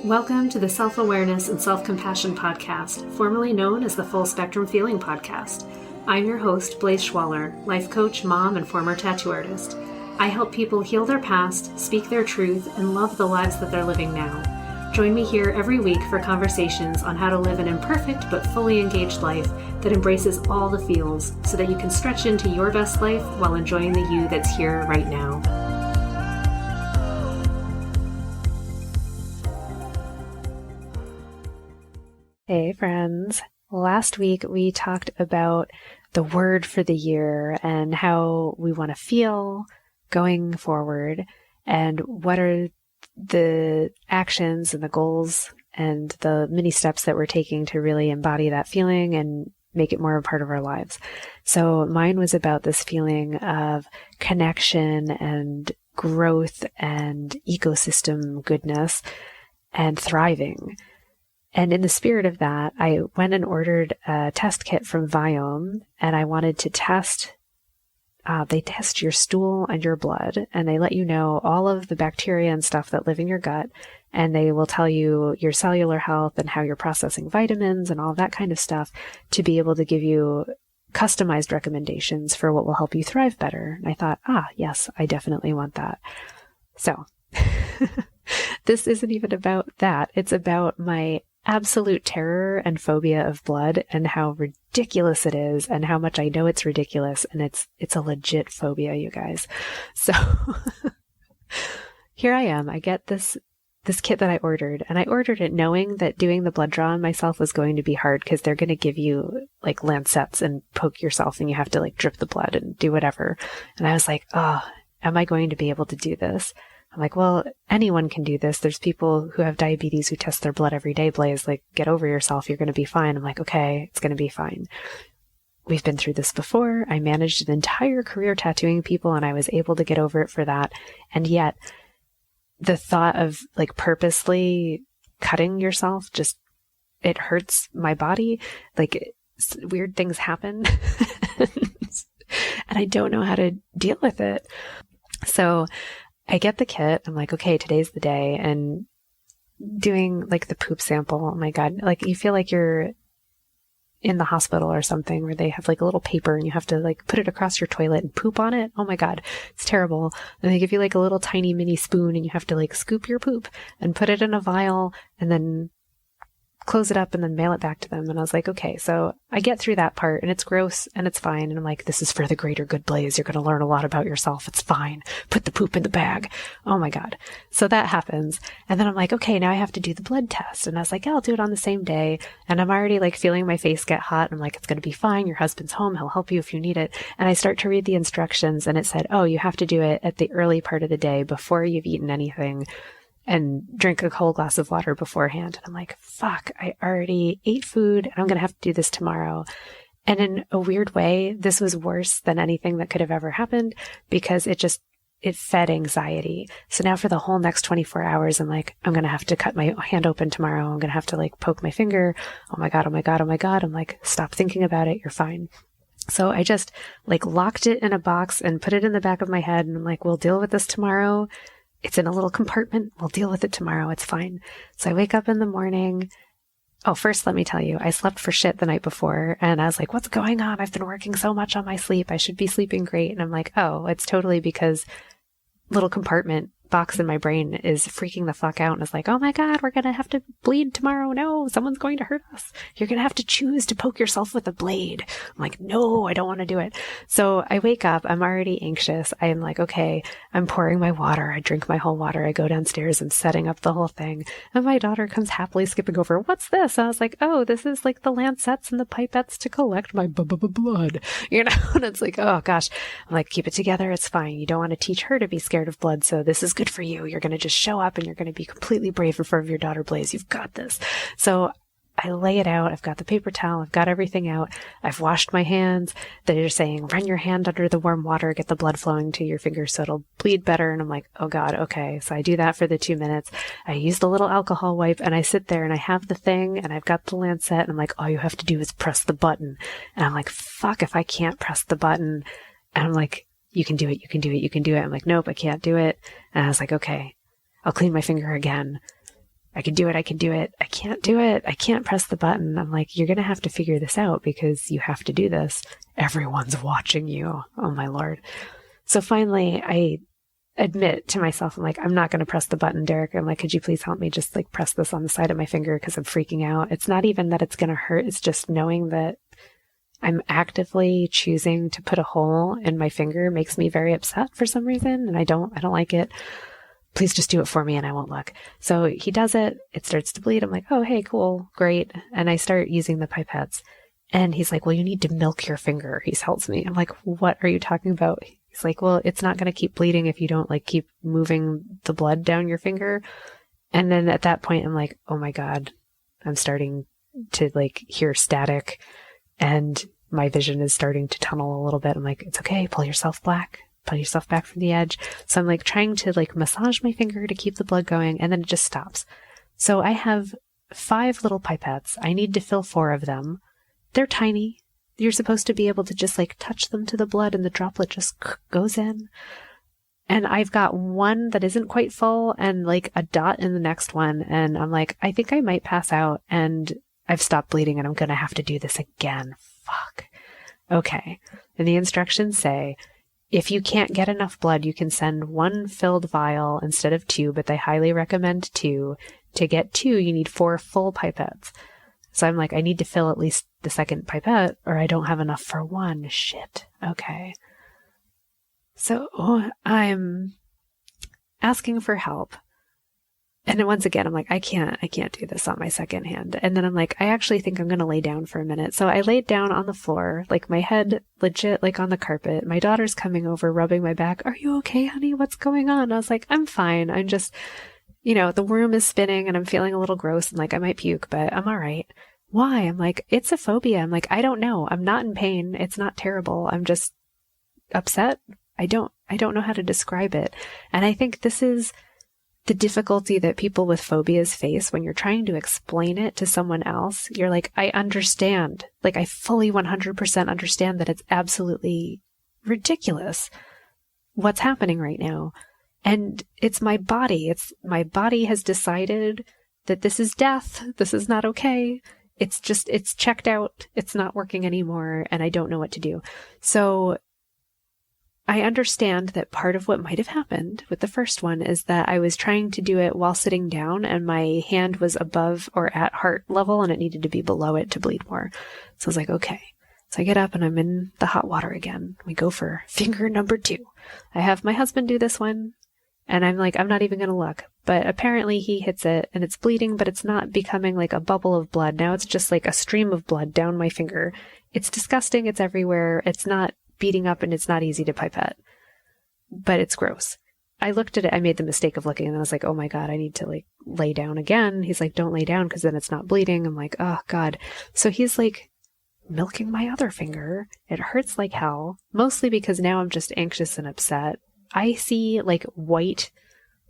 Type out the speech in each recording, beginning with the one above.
Welcome to the Self-Awareness and Self-Compassion Podcast, formerly known as the Full Spectrum Feeling Podcast. I'm your host, Blaise Schwaller, life coach, mom, and former tattoo artist. I help people heal their past, speak their truth, and love the lives that they're living now. Join me here every week for conversations on how to live an imperfect but fully engaged life that embraces all the feels so that you can stretch into your best life while enjoying the you that's here right now. Hey friends, last week we talked about the word for the year and how we want to feel going forward and what are the actions and the goals and the mini steps that we're taking to really embody that feeling and make it more a part of our lives. So mine was about this feeling of connection and growth and ecosystem goodness and thriving. And in the spirit of that, I went and ordered a test kit from Viome, and I wanted to test, they test your stool and your blood, and they let you know all of the bacteria and stuff that live in your gut, and they will tell you your cellular health and how you're processing vitamins and all that kind of stuff to be able to give you customized recommendations for what will help you thrive better. And I thought, yes, I definitely want that. So this isn't even about that. It's about my absolute terror and phobia of blood and how ridiculous it is and how much I know it's ridiculous, and it's a legit phobia, you guys. So here I am. I get this kit that I ordered, and I ordered it knowing that doing the blood draw on myself was going to be hard because they're going to give you like lancets and poke yourself and you have to like drip the blood and do whatever. And I was like, am I going to be able to do this? I'm like, well, anyone can do this. There's people who have diabetes who test their blood every day, Blaise. Like, get over yourself. You're going to be fine. I'm like, okay, it's going to be fine. We've been through this before. I managed an entire career tattooing people, and I was able to get over it for that. And yet, the thought of like purposely cutting yourself it hurts my body. Like, weird things happen, and I don't know how to deal with it. So I get the kit. I'm like, okay, today's the day. And doing like the poop sample. Oh my God. Like you feel like you're in the hospital or something where they have like a little paper and you have to like put it across your toilet and poop on it. Oh my God. It's terrible. And they give you like a little tiny mini spoon and you have to like scoop your poop and put it in a vial and then close it up and then mail it back to them. And I was like, okay, so I get through that part and it's gross and it's fine. And I'm like, this is for the greater good, Blaise. You're going to learn a lot about yourself. It's fine. Put the poop in the bag. Oh my God. So that happens. And then I'm like, okay, now I have to do the blood test. And I was like, I'll do it on the same day. And I'm already like feeling my face get hot. I'm like, it's going to be fine. Your husband's home. He'll help you if you need it. And I start to read the instructions and it said, you have to do it at the early part of the day before you've eaten anything, and drink a whole glass of water beforehand. And I'm like, fuck, I already ate food and I'm going to have to do this tomorrow. And in a weird way, this was worse than anything that could have ever happened because it fed anxiety. So now for the whole next 24 hours, I'm like, I'm going to have to cut my hand open tomorrow. I'm going to have to like poke my finger. Oh my God, oh my God, oh my God. I'm like, stop thinking about it. You're fine. So I just like locked it in a box and put it in the back of my head. And I'm like, we'll deal with this tomorrow. It's in a little compartment. We'll deal with it tomorrow. It's fine. So I wake up in the morning. First, let me tell you, I slept for shit the night before and I was like, what's going on? I've been working so much on my sleep. I should be sleeping great. And I'm like, it's totally because little compartment box in my brain is freaking the fuck out and is like, oh my God, we're going to have to bleed tomorrow. No, someone's going to hurt us. You're going to have to choose to poke yourself with a blade. I'm like, no, I don't want to do it. So I wake up, I'm already anxious. I'm like, okay, I'm pouring my water. I drink my whole water. I go downstairs and setting up the whole thing. And my daughter comes happily skipping over. What's this? And I was like, this is like the lancets and the pipettes to collect my blood, and it's like, oh gosh, I'm like, keep it together. It's fine. You don't want to teach her to be scared of blood. So this is good for you. You're going to just show up and you're going to be completely brave in front of your daughter, Blaise. You've got this. So I lay it out. I've got the paper towel. I've got everything out. I've washed my hands. They're saying, run your hand under the warm water, get the blood flowing to your fingers so it'll bleed better. And I'm like, oh God, okay. So I do that for the 2 minutes. I use the little alcohol wipe and I sit there and I have the thing and I've got the lancet and I'm like, all you have to do is press the button. And I'm like, fuck if I can't press the button. And I'm like, you can do it. You can do it. You can do it. I'm like, nope, I can't do it. And I was like, okay, I'll clean my finger again. I can do it. I can do it. I can't do it. I can't press the button. I'm like, you're going to have to figure this out because you have to do this. Everyone's watching you. Oh my Lord. So finally I admit to myself, I'm like, I'm not going to press the button, Derek. I'm like, could you please help me just like press this on the side of my finger because I'm freaking out. It's not even that it's going to hurt. It's just knowing that I'm actively choosing to put a hole in my finger makes me very upset for some reason. And I don't like it. Please just do it for me and I won't look. So he does it. It starts to bleed. I'm like, oh, hey, cool. Great. And I start using the pipettes and he's like, well, you need to milk your finger. He tells me. I'm like, what are you talking about? He's like, well, it's not going to keep bleeding if you don't like keep moving the blood down your finger. And then at that point, I'm like, oh my God, I'm starting to like hear static and my vision is starting to tunnel a little bit. I'm like, it's okay. Pull yourself back from the edge. So I'm like trying to like massage my finger to keep the blood going. And then it just stops. So I have 5 little pipettes. I need to fill 4 of them. They're tiny. You're supposed to be able to just like touch them to the blood and the droplet just goes in. And I've got one that isn't quite full and like a dot in the next one. And I'm like, I think I might pass out and I've stopped bleeding and I'm going to have to do this again. Fuck. Okay. And the instructions say, if you can't get enough blood, you can send 1 filled vial instead of 2, but they highly recommend 2. To get 2, you need 4 full pipettes. So I'm like, I need to fill at least the second pipette or I don't have enough for 1. Shit. Okay. So I'm asking for help. And then once again, I'm like, I can't do this on my second hand. And then I'm like, I actually think I'm going to lay down for a minute. So I laid down on the floor, like my head legit, like on the carpet. My daughter's coming over, rubbing my back. Are you okay, honey? What's going on? I was like, I'm fine. I'm just, the room is spinning and I'm feeling a little gross and like I might puke, but I'm all right. Why? I'm like, it's a phobia. I'm like, I don't know. I'm not in pain. It's not terrible. I'm just upset. I don't know how to describe it. And I think this is the difficulty that people with phobias face when you're trying to explain it to someone else. You're like, I understand. Like, I fully 100% understand that it's absolutely ridiculous what's happening right now. And it's my body. My body has decided that this is death. This is not okay. It's checked out. It's not working anymore. And I don't know what to do. So I understand that part of what might have happened with the first one is that I was trying to do it while sitting down and my hand was above or at heart level and it needed to be below it to bleed more. So I was like, okay. So I get up and I'm in the hot water again. We go for finger number 2. I have my husband do this one and I'm like, I'm not even going to look. But apparently he hits it and it's bleeding, but it's not becoming like a bubble of blood. Now it's just like a stream of blood down my finger. It's disgusting. It's everywhere. It's not beating up and it's not easy to pipette, but it's gross. I looked at it. I made the mistake of looking and I was like, oh my God, I need to like lay down again. He's like, don't lay down because then it's not bleeding. I'm like, oh God. So he's like milking my other finger. It hurts like hell, mostly because now I'm just anxious and upset. I see like white.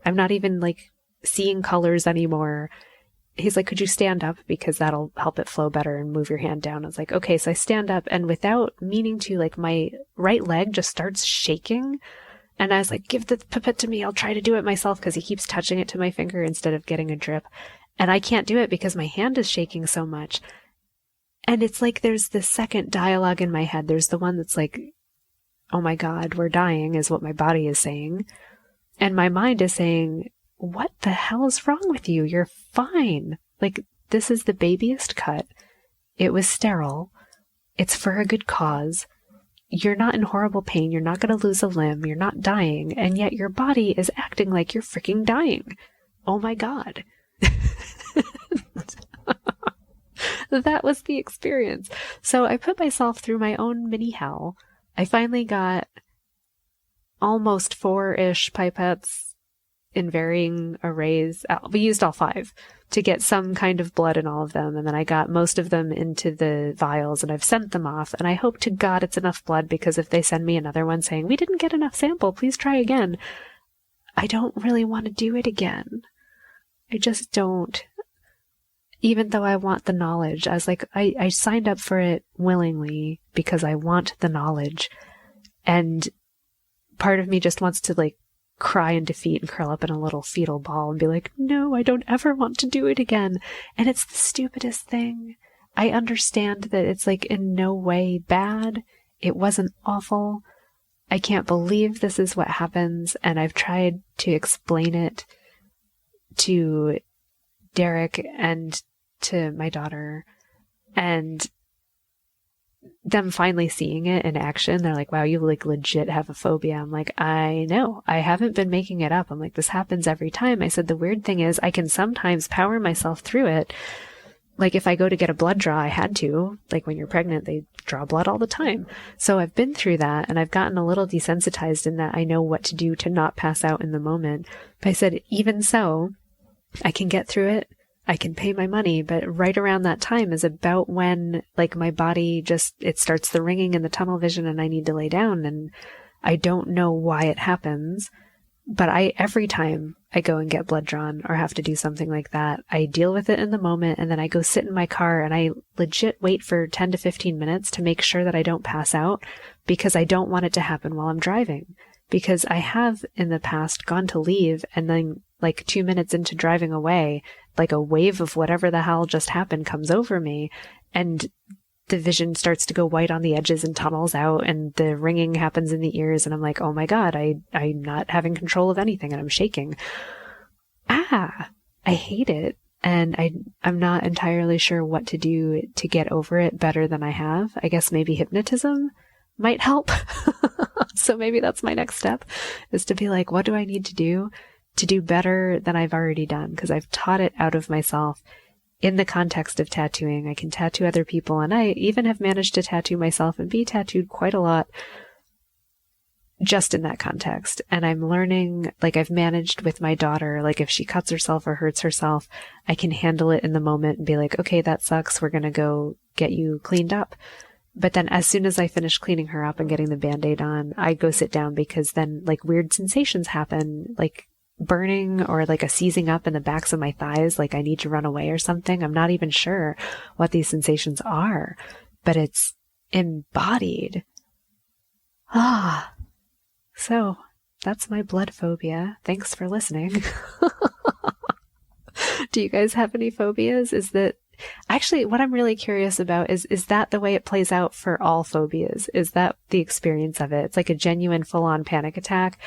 I'm not even like seeing colors anymore. He's like, could you stand up because that'll help it flow better and move your hand down. I was like, okay. So I stand up and without meaning to, like my right leg just starts shaking. And I was like, give the pipette to me. I'll try to do it myself because he keeps touching it to my finger instead of getting a drip. And I can't do it because my hand is shaking so much. And it's like there's this second dialogue in my head. There's the one that's like, oh my God, we're dying is what my body is saying. And my mind is saying, what the hell is wrong with you? You're fine. Like, this is the babiest cut. It was sterile. It's for a good cause. You're not in horrible pain. You're not going to lose a limb. You're not dying. And yet your body is acting like you're freaking dying. Oh my God. That was the experience. So I put myself through my own mini hell. I finally got almost 4-ish pipettes in varying arrays. We used all 5 to get some kind of blood in all of them. And then I got most of them into the vials and I've sent them off. And I hope to God it's enough blood because if they send me another one saying, we didn't get enough sample, please try again. I don't really want to do it again. I just don't. Even though I want the knowledge, I was like, I signed up for it willingly because I want the knowledge. And part of me just wants to like cry in defeat and curl up in a little fetal ball and be like, no, I don't ever want to do it again. And it's the stupidest thing. I understand that it's like in no way bad. It wasn't awful. I can't believe this is what happens. And I've tried to explain it to Derek and to my daughter, and them finally seeing it in action. They're like, wow, you like legit have a phobia. I'm like, I know, I haven't been making it up. I'm like, this happens every time. I said, the weird thing is I can sometimes power myself through it. Like if I go to get a blood draw, I had to, like when you're pregnant, they draw blood all the time. So I've been through that, and I've gotten a little desensitized in that I know what to do to not pass out in the moment. But I said, even so, I can get through it. I can pay my money, but right around that time is about when like my body just, it starts the ringing and the tunnel vision and I need to lay down, and I don't know why it happens, but every time I go and get blood drawn or have to do something like that, I deal with it in the moment, and then I go sit in my car and I legit wait for 10 to 15 minutes to make sure that I don't pass out, because I don't want it to happen while I'm driving. Because I have in the past gone to leave, and then like 2 minutes into driving away, like a wave of whatever the hell just happened comes over me, and the vision starts to go white on the edges and tunnels out, and the ringing happens in the ears, and I'm like, oh my God, I'm not having control of anything, and I'm shaking. I hate it. And I'm not entirely sure what to do to get over it better than I have. I guess maybe hypnotism might help. So maybe that's my next step, is to be like, what do I need to do better than I've already done? Because I've taught it out of myself in the context of tattooing. I can tattoo other people, and I even have managed to tattoo myself and be tattooed quite a lot just in that context. And I'm learning, like I've managed with my daughter, like if she cuts herself or hurts herself, I can handle it in the moment and be like, okay, that sucks. We're going to go get you cleaned up. But then as soon as I finish cleaning her up and getting the Band-Aid on, I go sit down, because then like weird sensations happen, like burning or like a seizing up in the backs of my thighs, like I need to run away or something. I'm not even sure what these sensations are, but it's embodied. So that's my blood phobia. Thanks for listening. Do you guys have any phobias? Is that actually what I'm really curious about is that the way it plays out for all phobias? Is that the experience of it? It's like a genuine full-on panic attack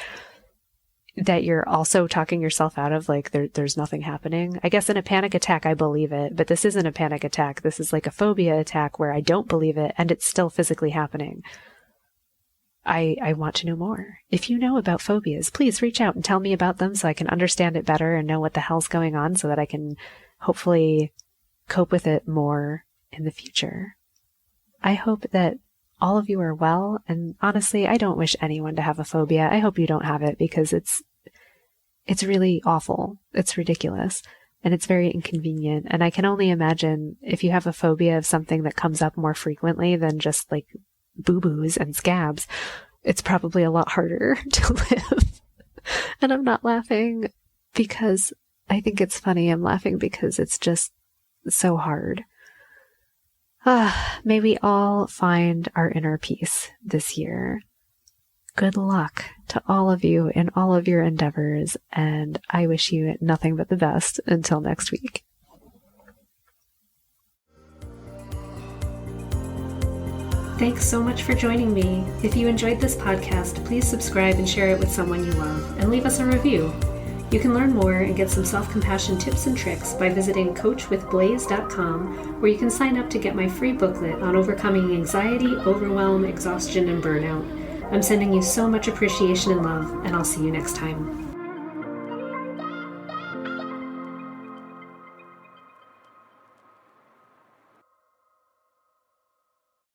that you're also talking yourself out of, like there's nothing happening. I guess in a panic attack, I believe it, but this isn't a panic attack. This is like a phobia attack where I don't believe it and it's still physically happening. I want to know more. If you know about phobias, please reach out and tell me about them so I can understand it better and know what the hell's going on, so that I can hopefully cope with it more in the future. I hope that all of you are well, and honestly, I don't wish anyone to have a phobia. I hope you don't have it, because it's really awful. It's ridiculous, and it's very inconvenient. And I can only imagine if you have a phobia of something that comes up more frequently than just like boo-boos and scabs, it's probably a lot harder to live. And I'm not laughing because I think it's funny. I'm laughing because it's just so hard. May we all find our inner peace this year. Good luck to all of you in all of your endeavors, and I wish you nothing but the best until next week. Thanks so much for joining me. If you enjoyed this podcast, please subscribe and share it with someone you love, and leave us a review. You can learn more and get some self-compassion tips and tricks by visiting coachwithblaze.com, where you can sign up to get my free booklet on overcoming anxiety, overwhelm, exhaustion, and burnout. I'm sending you so much appreciation and love, and I'll see you next time.